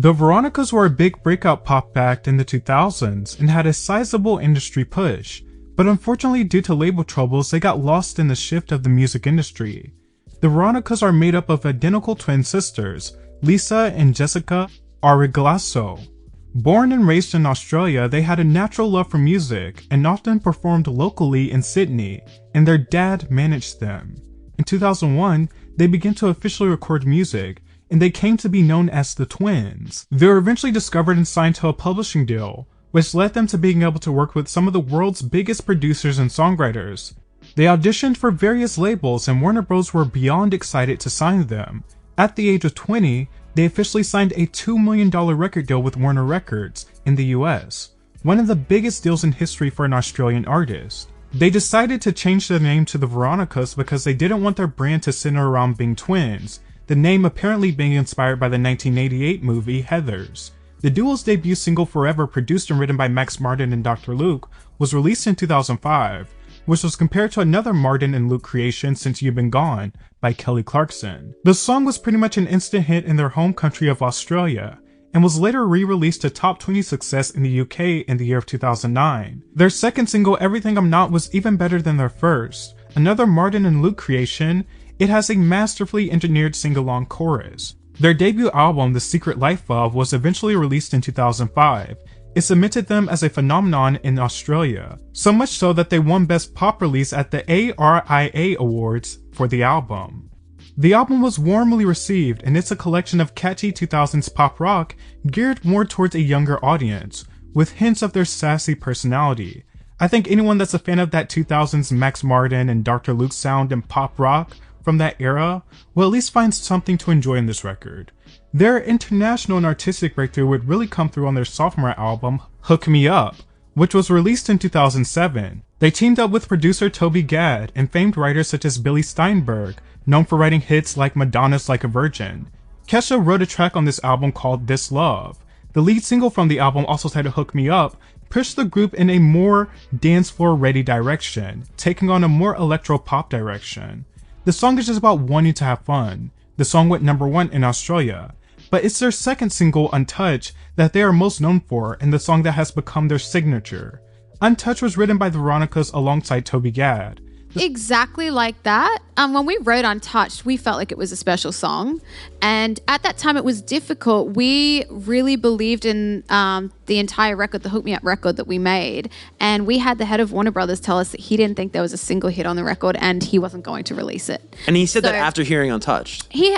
The Veronicas were a big breakout pop act in the 2000s and had a sizable industry push, but unfortunately due to label troubles they got lost in the shift of the music industry. The Veronicas are made up of identical twin sisters, Lisa and Jessica Arreglasso. Born and raised in Australia, they had a natural love for music and often performed locally in Sydney, and their dad managed them. In 2001, they began to officially record music, and they came to be known as the Twins. They were eventually discovered and signed to a publishing deal, which led them to being able to work with some of the world's biggest producers and songwriters. They auditioned for various labels and Warner Bros. Were beyond excited to sign them. At the age of 20, they officially signed a $2 million record deal with Warner Records in the US, one of the biggest deals in history for an Australian artist. They decided to change their name to the Veronicas because they didn't want their brand to center around being twins, the name apparently being inspired by the 1988 movie Heathers. The duo's debut single Forever, produced and written by Max Martin and Dr. Luke, was released in 2005, which was compared to another Martin and Luke creation, Since You've Been Gone, by Kelly Clarkson. The song was pretty much an instant hit in their home country of Australia, and was later re-released to top 20 success in the UK in the year of 2009. Their second single, Everything I'm Not, was even better than their first. Another Martin and Luke creation, it has a masterfully engineered sing-along chorus. Their debut album, The Secret Life of, was eventually released in 2005. It cemented them as a phenomenon in Australia, so much so that they won Best Pop Release at the ARIA Awards for the album. The album was warmly received, and it's a collection of catchy 2000s pop rock geared more towards a younger audience, with hints of their sassy personality. I think anyone that's a fan of that 2000s Max Martin and Dr. Luke sound and pop rock from that era will at least find something to enjoy in this record. Their international and artistic breakthrough would really come through on their sophomore album, Hook Me Up, which was released in 2007. They teamed up with producer Toby Gad and famed writers such as Billy Steinberg, known for writing hits like Madonna's Like a Virgin. Kesha wrote a track on this album called This Love. The lead single from the album, also titled Hook Me Up, pushed the group in a more dance floor ready direction, taking on a more electro-pop direction. The song is just about wanting to have fun. The song went #1 in Australia, but it's their second single, Untouched, that they are most known for, and the song that has become their signature. Untouched was written by the Veronicas alongside Toby Gad. Exactly like that. When we wrote Untouched, we felt like it was a special song. And at that time, it was difficult. We really believed in the entire record, the Hook Me Up record that we made. And we had the head of Warner Brothers tell us that he didn't think there was a single hit on the record and he wasn't going to release it. And he said that after hearing Untouched. He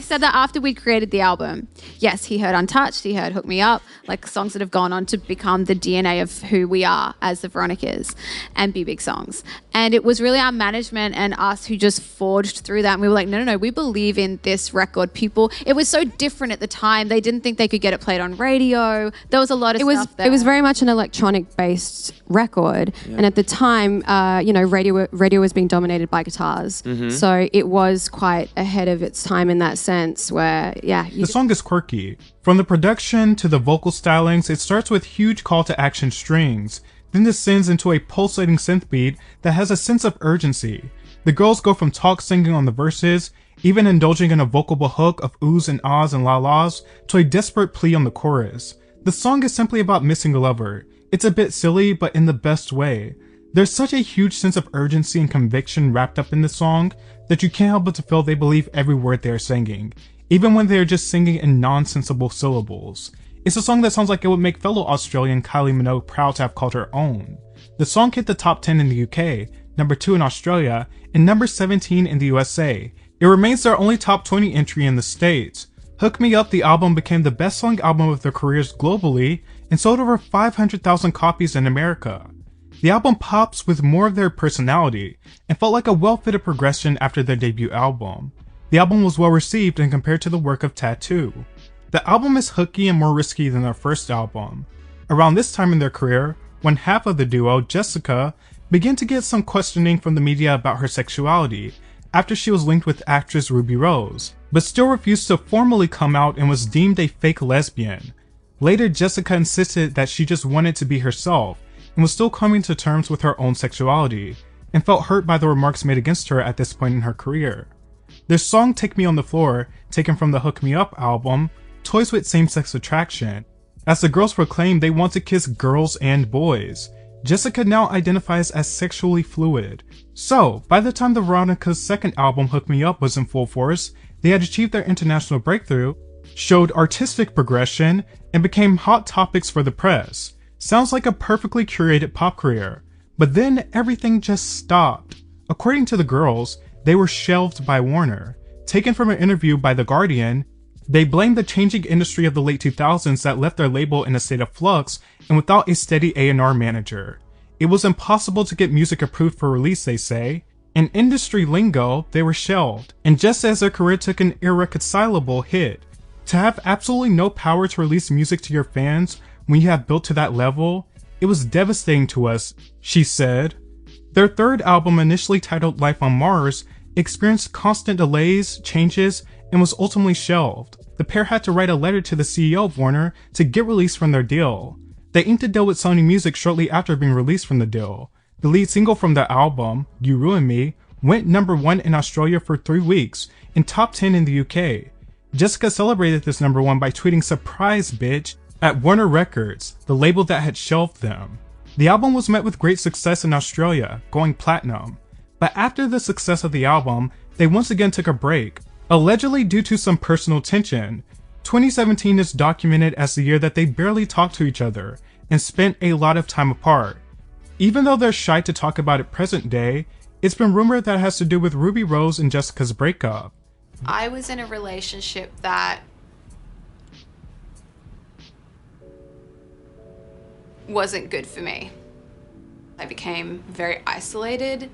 said that after we created the album. Yes, he heard Untouched, he heard Hook Me Up, like songs that have gone on to become the DNA of who we are as the Veronicas and be big songs. And it was really our management and us who just forged through that. And we were like, no, we believe in this record. People, it was so different at the time. They didn't think they could get it played on radio. There was a lot of stuff there. It was very much an electronic-based record. Yeah. And at the time, radio was being dominated by guitars. Mm-hmm. So it was quite ahead of its time in that sense where, The song is quirky. From the production to the vocal stylings, it starts with huge call to action strings, then descends into a pulsating synth beat that has a sense of urgency. The girls go from talk singing on the verses, even indulging in a vocable hook of oohs and ahs and la-las, to a desperate plea on the chorus. The song is simply about missing a lover. It's a bit silly, but in the best way. There's such a huge sense of urgency and conviction wrapped up in the song that you can't help but to feel they believe every word they are singing, even when they are just singing in nonsensible syllables. It's a song that sounds like it would make fellow Australian Kylie Minogue proud to have called her own. The song hit the top 10 in the UK, #2 in Australia, and #17 in the USA. It remains their only top 20 entry in the States. Hook Me Up, the album, became the best-selling album of their careers globally and sold over 500,000 copies in America. The album pops with more of their personality and felt like a well-fitted progression after their debut album. The album was well received and compared to the work of t.a.t.u. The album is hooky and more risky than their first album. Around this time in their career, one half of the duo, Jessica, began to get some questioning from the media about her sexuality after she was linked with actress Ruby Rose, but still refused to formally come out and was deemed a fake lesbian. Later, Jessica insisted that she just wanted to be herself and was still coming to terms with her own sexuality, and felt hurt by the remarks made against her at this point in her career. Their song Take Me on the Floor, taken from the Hook Me Up album, toys with same-sex attraction, as the girls proclaimed they want to kiss girls and boys. Jessica now identifies as sexually fluid. So, by the time the Veronicas' second album, Hook Me Up, was in full force, they had achieved their international breakthrough, showed artistic progression, and became hot topics for the press. Sounds like a perfectly curated pop career. But then everything just stopped. According to the girls, they were shelved by Warner. Taken from an interview by The Guardian, they blamed the changing industry of the late 2000s that left their label in a state of flux and without a steady A&R manager. It was impossible to get music approved for release, they say. In industry lingo, they were shelved. And just as their career took an irreconcilable hit, to have absolutely no power to release music to your fans when you have built to that level, it was devastating to us, she said. Their third album, initially titled Life on Mars, experienced constant delays, changes, and was ultimately shelved. The pair had to write a letter to the CEO of Warner to get released from their deal. They inked a deal with Sony Music shortly after being released from the deal. The lead single from the album, You Ruin Me, went #1 in Australia for 3 weeks and top 10 in the UK. Jessica celebrated this #1 by tweeting "Surprise, bitch" at Warner Records, the label that had shelved them. The album was met with great success in Australia, going platinum. But after the success of the album, they once again took a break, allegedly due to some personal tension. 2017 is documented as the year that they barely talked to each other and spent a lot of time apart. Even though they're shy to talk about it present day, it's been rumored that it has to do with Ruby Rose and Jessica's breakup. I was in a relationship that wasn't good for me. I became very isolated.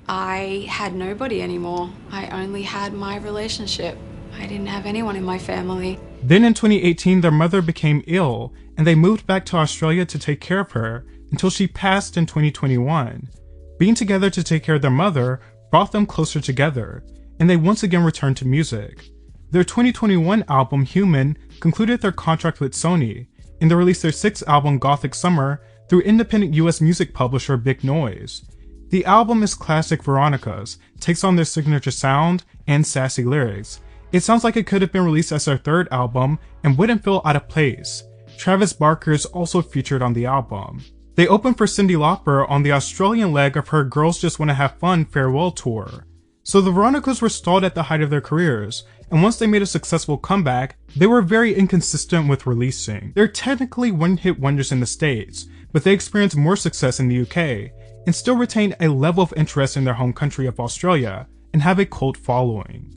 I had nobody anymore. I only had my relationship. I didn't have anyone in my family. Then in 2018, their mother became ill, and they moved back to Australia to take care of her until she passed in 2021. Being together to take care of their mother brought them closer together, and they once again returned to music. Their 2021 album, Human, concluded their contract with Sony, and they released their 6th album, Gothic Summer, through independent US music publisher Big Noise. The album is classic Veronicas, takes on their signature sound and sassy lyrics. It sounds like it could have been released as their 3rd album and wouldn't feel out of place. Travis Barker is also featured on the album. They opened for Cyndi Lauper on the Australian leg of her Girls Just Wanna Have Fun farewell tour. So the Veronicas were stalled at the height of their careers, and once they made a successful comeback, they were very inconsistent with releasing. They're technically one-hit wonders in the States, but they experienced more success in the UK, and still retain a level of interest in their home country of Australia, and have a cult following.